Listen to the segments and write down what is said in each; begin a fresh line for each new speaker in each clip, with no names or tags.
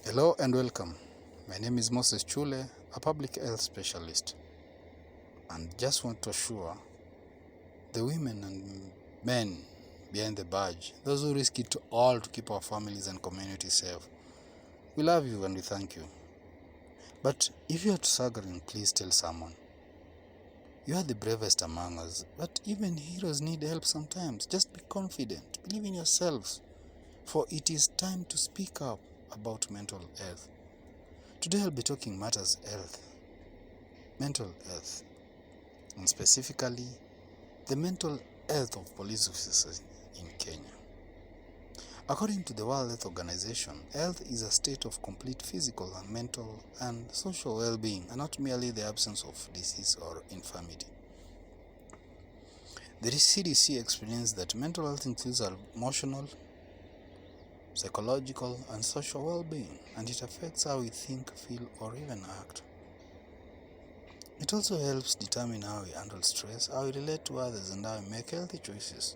Hello and welcome. My name is Moses Chule, a public health specialist, and just want to assure the women and men behind the badge, those who risk it all to keep our families and communities safe. We love you and we thank you. But if you are struggling, please tell someone. You are the bravest among us, but even heroes need help sometimes. Just be confident, believe in yourselves, for it is time to speak up about mental health. Today I'll be talking matters mental health, and specifically the mental health of police officers in Kenya. According to the World Health Organization, health is a state of complete physical and mental and social well-being, and not merely the absence of disease or infirmity. The CDC explains that mental health includes emotional, psychological, and social well-being, and it affects how we think, feel, or even act. It also helps determine how we handle stress, how we relate to others, and how we make healthy choices.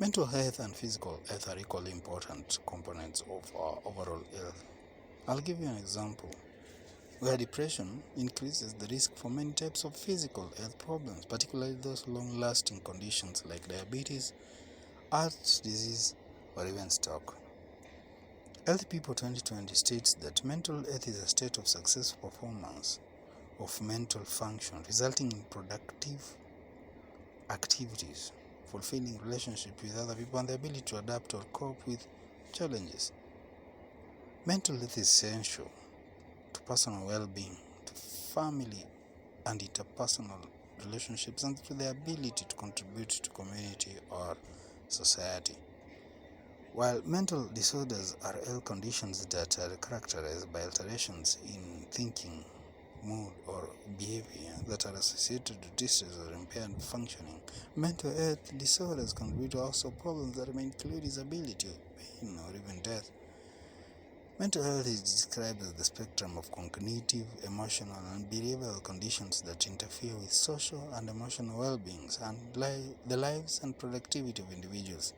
Mental health and physical health are equally important components of our overall health. I'll give you an example where depression increases the risk for many types of physical health problems, particularly those long-lasting conditions like diabetes, heart disease, or even stroke. Healthy People 2020 states that mental health is a state of successful performance of mental function, resulting in productive activities, fulfilling relationships with other people, and the ability to adapt or cope with challenges. Mental health is essential to personal well-being, to family and interpersonal relationships, and to the ability to contribute to community or society. While mental disorders are health conditions that are characterized by alterations in thinking, mood, or behavior that are associated with distress or impaired functioning, mental health disorders contribute to also problems that may include disability, pain, or even death. Mental health is described as the spectrum of cognitive, emotional, and behavioral conditions that interfere with social and emotional well-being and the lives and productivity of individuals,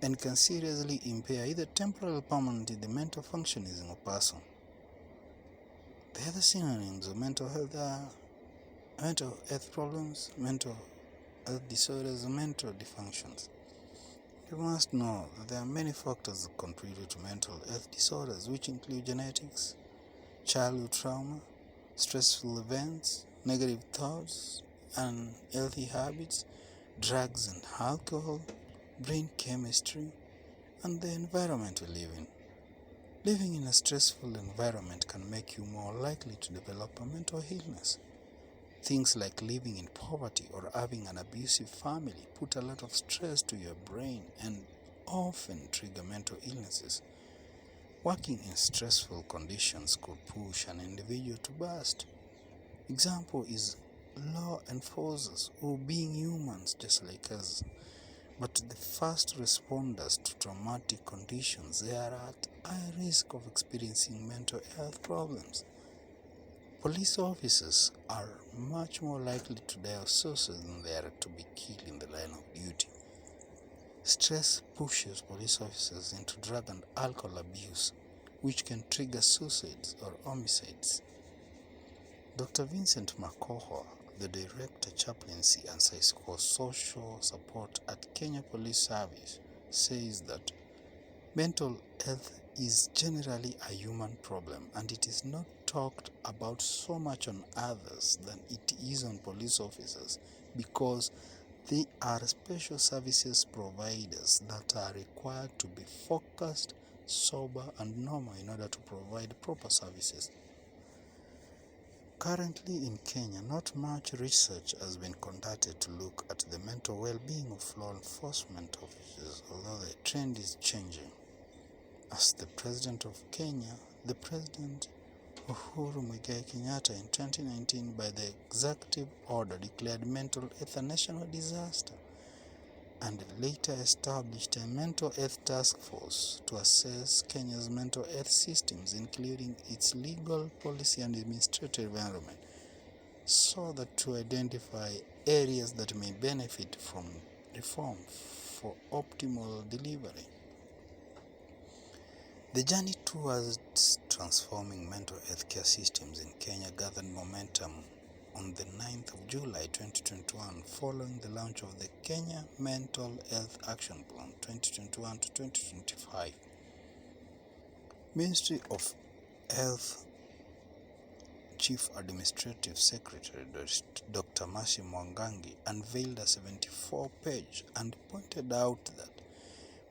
and can seriously impair either temporarily or permanently the mental functioning of a person. The other synonyms of mental health are mental health problems, mental health disorders, and mental dysfunctions. You must know that there are many factors that contribute to mental health disorders, which include genetics, childhood trauma, stressful events, negative thoughts, unhealthy habits, drugs and alcohol, brain chemistry, and the environment we live in. Living in a stressful environment can make you more likely to develop a mental illness. Things like living in poverty or having an abusive family put a lot of stress to your brain and often trigger mental illnesses. Working in stressful conditions could push an individual to burst. Example is law enforcers who, being humans just like us, but the first responders to traumatic conditions, they are at high risk of experiencing mental health problems. Police officers are much more likely to die of suicide than they are to be killed in the line of duty. Stress pushes police officers into drug and alcohol abuse, which can trigger suicides or homicides. Dr. Vincent Makoha, the Director Chaplaincy and Psychosocial Support at Kenya Police Service, says that mental health is generally a human problem, and it is not talked about so much on others than it is on police officers, because they are special services providers that are required to be focused, sober, and normal in order to provide proper services. Currently in Kenya, not much research has been conducted to look at the mental well-being of law enforcement officers, although the trend is changing. As the President of Kenya, the President Uhuru Muigai Kenyatta in 2019 by the executive order declared mental health a national disaster and later established a mental health task force to assess Kenya's mental health systems, including its legal, policy, and administrative environment, so that to identify areas that may benefit from reform for optimal delivery. The journey towards transforming mental health care systems in Kenya gathered momentum on the 9th of July 2021 following the launch of the Kenya Mental Health Action Plan 2021 to 2025. Ministry of Health Chief Administrative Secretary Dr. Mercy Mwangangi unveiled a 74-page and pointed out that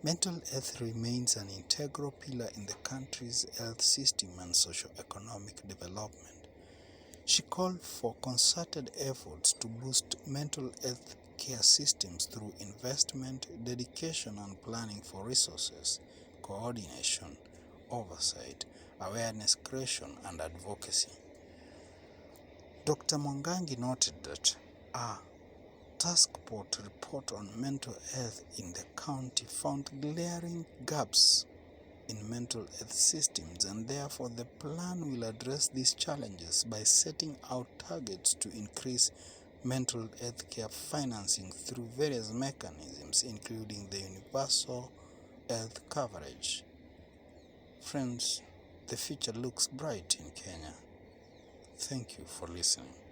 mental health remains an integral pillar in the country's health system and socio-economic development. She called for concerted efforts to boost mental health care systems through investment, dedication, and planning for resources, coordination, oversight, awareness creation, and advocacy. Dr. Mwangangi noted that a task force report on mental health in the county found glaring gaps in mental health systems, and therefore the plan will address these challenges by setting out targets to increase mental health care financing through various mechanisms, including the universal health coverage. Friends, the future looks bright in Kenya. Thank you for listening.